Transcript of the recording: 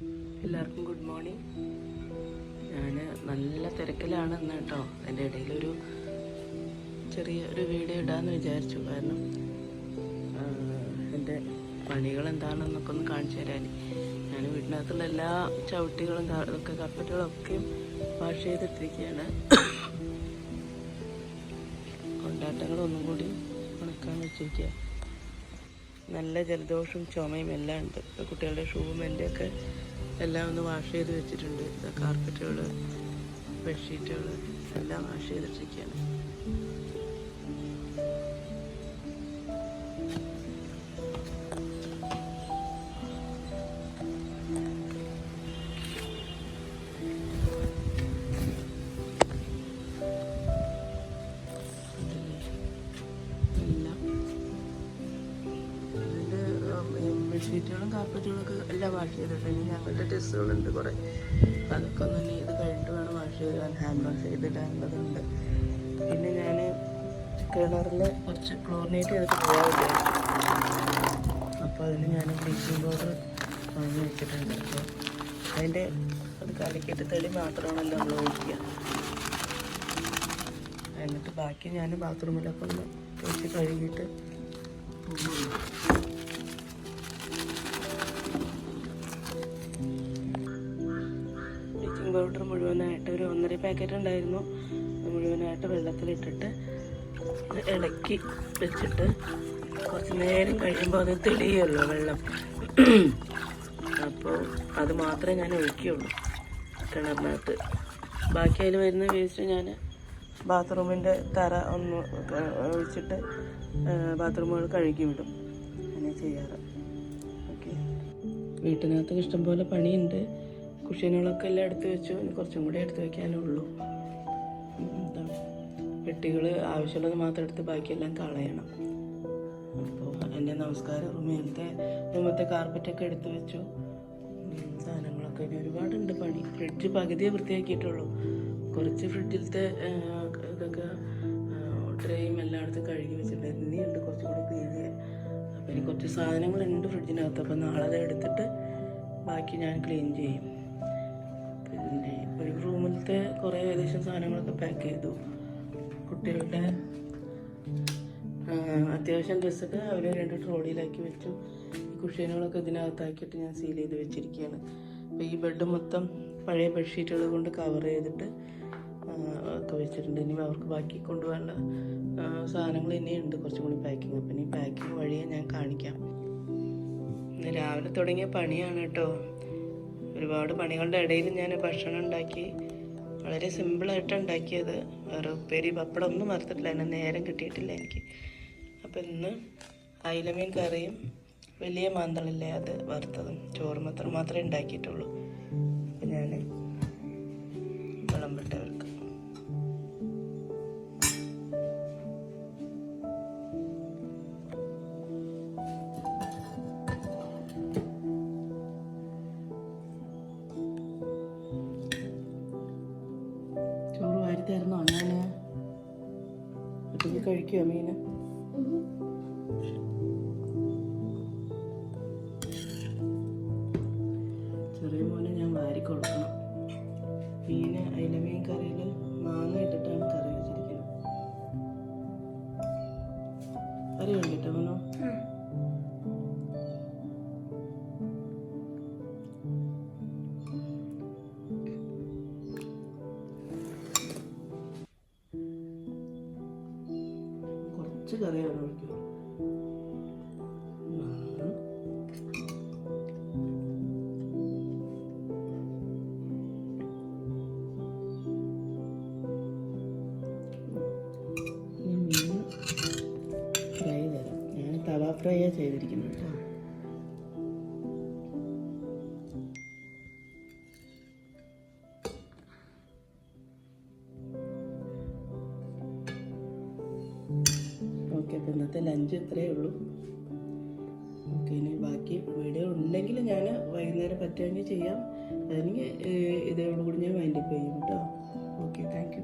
എല്ലാവർക്കും good morning. ഞാൻ നല്ല തിരക്കിലാണ് ഇന്ന് കേട്ടോ. അതിൻ്റെ ഇടയിലൊരു ചെറിയൊരു വീഡിയോ ഇടാമെന്ന് വിചാരിച്ചു. കാരണം എൻ്റെ പണികൾ എന്താണെന്നൊക്കെ ഒന്ന് കാണിച്ചു തരാൻ. ഞാൻ വീട്ടിനകത്തുള്ള എല്ലാ ചവിട്ടികളും ഇതൊക്കെ കർപ്പറ്റുകളൊക്കെയും വാഷ് ചെയ്തിട്ടിരിക്കുകയാണ്. കൊണ്ടാട്ടങ്ങളൊന്നും കൂടി ഉണക്കാൻ വെച്ചിരിക്കുക. നല്ല ജലദോഷവും ചുമയും എല്ലാം ഉണ്ട്. കുട്ടികളുടെ ഷൂവും എൻ്റെയൊക്കെ എല്ലാം ഒന്ന് വാഷ് ചെയ്ത് വെച്ചിട്ടുണ്ട്. കാർപ്പറ്റുകൾ, ബെഡ്ഷീറ്റുകൾ എല്ലാം വാഷ് ചെയ്തിട്ടിരിക്കുകയാണ്. ബെഡ്ഷീറ്റുകളും കാർപ്പറ്റുകളൊക്കെ എല്ലാം വാഷ് ചെയ്തിട്ടുണ്ട്. ഇനി ഞങ്ങളുടെ ഡ്രസ്സുകളുണ്ട് കുറേ. അതൊക്കെ ഒന്ന് ഇനി ഇത് കഴിഞ്ഞിട്ട് വേണം വാഷ് ചെയ്തിടാൻ. ഹാൻഡ് വാഷ് ചെയ്തിടാനുള്ളതുണ്ട്. പിന്നെ ഞാൻ കിണറിൽ കുറച്ച് ക്ലോറിനേറ്റ് ചെയ്തിട്ട് പോയാൽ വിചാരിച്ചു. അപ്പോൾ അതിന് ഞാൻ ബ്ലീച്ചിങ് പൗഡർ വാങ്ങി വെച്ചിട്ടുണ്ട്. അപ്പോൾ അതിൻ്റെ അത് കലക്കിയിട്ട് തെളി മാത്രമാണല്ലോ നമ്മൾ ഒഴിക്കുക. എന്നിട്ട് ബാക്കി ഞാൻ ബാത്റൂമിലൊക്കെ ഒന്ന് വെച്ച് കഴുകിയിട്ട് പൗഡർ മുഴുവനായിട്ട് ഒരു 1.5 പാക്കറ്റ് ഉണ്ടായിരുന്നു. മുഴുവനായിട്ട് വെള്ളത്തിലിട്ടിട്ട് ഇളക്കി വെച്ചിട്ട് കുറച്ച് നേരം കഴിയുമ്പോൾ അത് തെളിയുമല്ലോ വെള്ളം. അപ്പോൾ അത് മാത്രമേ ഞാൻ ഒഴിക്കുകയുള്ളൂ കിണറിനകത്ത്. ബാക്കി അതിൽ വരുന്ന വേസ്റ്റ് ഞാൻ ബാത്റൂമിൻ്റെ തറ ഒന്ന് ഒഴിച്ചിട്ട് ബാത്റൂമുകൾ കഴുകി വിടും. അങ്ങനെ ചെയ്യാറ്. ഓക്കെ, വീട്ടിനകത്ത് ഇഷ്ടംപോലെ പണിയുണ്ട്. കുഷ്യനുകളൊക്കെ എല്ലാം എടുത്ത് വെച്ചു. ഇനി കുറച്ചും കൂടെ എടുത്ത് വയ്ക്കാനുള്ളൂ. പെട്ടികൾ ആവശ്യമുള്ളത് മാത്രം എടുത്ത് ബാക്കിയെല്ലാം കളയണം. അപ്പോൾ എൻ്റെ നമസ്കാര റൂമത്തെ കാർപ്പറ്റൊക്കെ എടുത്ത് വെച്ചു. സാധനങ്ങളൊക്കെ ഇനി ഒരുപാടുണ്ട് പണി. ഫ്രിഡ്ജ് പകുതിയെ വൃത്തിയാക്കിയിട്ടുള്ളൂ. കുറച്ച് ഫ്രിഡ്ജിലത്തെ ഇതൊക്കെ ട്രേയും എല്ലായിടത്തും കഴുകി വെച്ചിട്ടുണ്ട്. ഇനിയുണ്ട് കുറച്ചും കൂടി ക്ലീൻ ചെയ്യാൻ. അപ്പോൾ ഇനി കുറച്ച് സാധനങ്ങളുണ്ട് ഫ്രിഡ്ജിനകത്ത്. അപ്പോൾ നാളെ അത് എടുത്തിട്ട് ബാക്കി ഞാൻ ക്ലീൻ ചെയ്യും. പിന്നെ ഒരു റൂമിലത്തെ കുറേ ഏകദേശം സാധനങ്ങളൊക്കെ പാക്ക് ചെയ്തു. കുട്ടികളുടെ അത്യാവശ്യം ഡ്രസ്സൊക്കെ അവർ 2 ട്രോളിയിലാക്കി വെച്ചു. ഈ കുഷ്യനുകളൊക്കെ ഇതിനകത്താക്കിയിട്ട് ഞാൻ സീൽ ചെയ്ത് വെച്ചിരിക്കുകയാണ്. അപ്പോൾ ഈ ബെഡ് മൊത്തം പഴയ ബെഡ്ഷീറ്റുകൾ കൊണ്ട് കവർ ചെയ്തിട്ട് ഒക്കെ വെച്ചിട്ടുണ്ട്. ഇനി അവർക്ക് ബാക്കി കൊണ്ടുപോകാനുള്ള സാധനങ്ങൾ ഇനിയുണ്ട് കുറച്ചും കൂടി പാക്കിങ്. അപ്പം ഇനി പാക്കിങ് വഴിയെ ഞാൻ കാണിക്കാം. ഇന്ന് രാവിലെ തുടങ്ങിയ പണിയാണ് കേട്ടോ. ഒരുപാട് പണികളുടെ ഇടയിൽ ഞാൻ ഭക്ഷണം ഉണ്ടാക്കി. വളരെ സിമ്പിളായിട്ടാണ് ഉണ്ടാക്കിയത്. വേറെ ഉപ്പേരി പപ്പടം ഒന്നും വറുത്തിട്ടില്ല. അതിന് നേരം കിട്ടിയിട്ടില്ല എനിക്ക്. അപ്പോൾ ഇന്ന് അയിലമീൻ കറിയും വലിയ മാന്തളില്ലേ അത് വറുത്തതും ചോറും മാത്രമേ ഉണ്ടാക്കിയിട്ടുള്ളൂ. അപ്പം ഞാൻ വിളമ്പിട്ട് വെൽക്കാം. തരണോ? ഞാൻ ഒറ്റയ്ക്ക് കഴിക്കുമോ മീന്? ചെറിയ മോനെ ഞാൻ വാരി കൊടുക്കണം. മീന് അയിലമീൻ കറിയിൽ മാങ്ങ ഇട്ടിട്ടാണ് കറി വെച്ചിരിക്കുന്നത്. കറി വേണ്ടിട്ടോ മോനോ? കറിയാണ് ഒഴിക്കുക. മീൻ ഫ്രൈ തരാം. ഞാൻ തവ ഫ്രൈയാണ് ചെയ്തിരിക്കുന്നത് കേട്ടോ. ഓക്കെ, അപ്പോൾ ഇന്നത്തെ ലഞ്ച് ഇത്രയേ ഉള്ളൂ. ഓക്കെ, ഇനി ബാക്കി വീഡിയോ ഉണ്ടെങ്കിൽ ഞാൻ വൈകുന്നേരം പറ്റുമെങ്കിൽ ചെയ്യാം. അല്ലെങ്കിൽ ഇതോടുകൂടി ഞാൻ വൈൻഡപ്പ് ചെയ്യും കേട്ടോ. Okay, thank you.